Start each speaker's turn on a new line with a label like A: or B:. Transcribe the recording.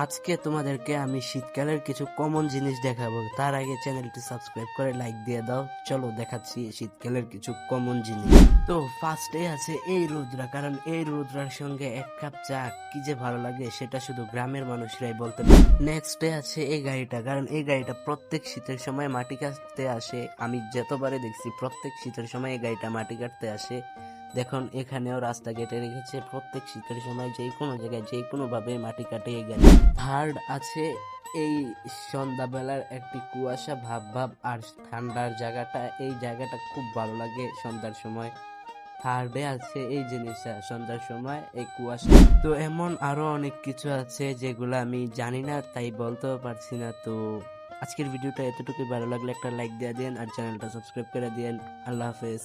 A: আজকে তোমাদেরকে আমি শীতকালের কিছু কমন জিনিস দেখাবো। তার আগে চ্যানেলটি সাবস্ক্রাইব করে লাইক দিয়ে দাও। চলো দেখাচ্ছি শীতকালের কিছু কমন জিনিস। তো ফার্স্টে আছে এই রুদ্রা, কারণ এই রুদ্রার সঙ্গে এক কাপ চা কি যে ভালো লাগে সেটা শুধু গ্রামের মানুষরাই বলতে পারে। নেক্সটে আছে এই গাড়িটা, কারণ এই গাড়িটা প্রত্যেক শীতের সময় মাটি কাটতে আসে। আমি যতবারে দেখছি প্রত্যেক শীতের সময় এই গাড়িটা মাটি কাটতে আসে। দেখুন এখানেও রাস্তা কেটে রেখেছে, প্রত্যেক শীতের সময় যে কোনো জায়গায় যে কোনো ভাবে মাটি কাটে গেলে। থার্ড আছে এই সন্ধ্যাবেলার একটি কুয়াশা ভাব ভাব আর ঠান্ডার জায়গাটা, এই জায়গাটা খুব ভালো লাগে সন্ধ্যার সময়। থার্ডে আছে এই জিনিসটা, সন্ধ্যার সময় এই কুয়াশা। তো এমন আরো অনেক কিছু আছে যেগুলো আমি জানি না, তাই বলতেও পারছি না। তো আজকের ভিডিওটা এতটুকুই, ভালো লাগলে একটা লাইক দিয়ে দেন আর চ্যানেলটা সাবস্ক্রাইব করে দেন। আল্লাহ হাফেজ।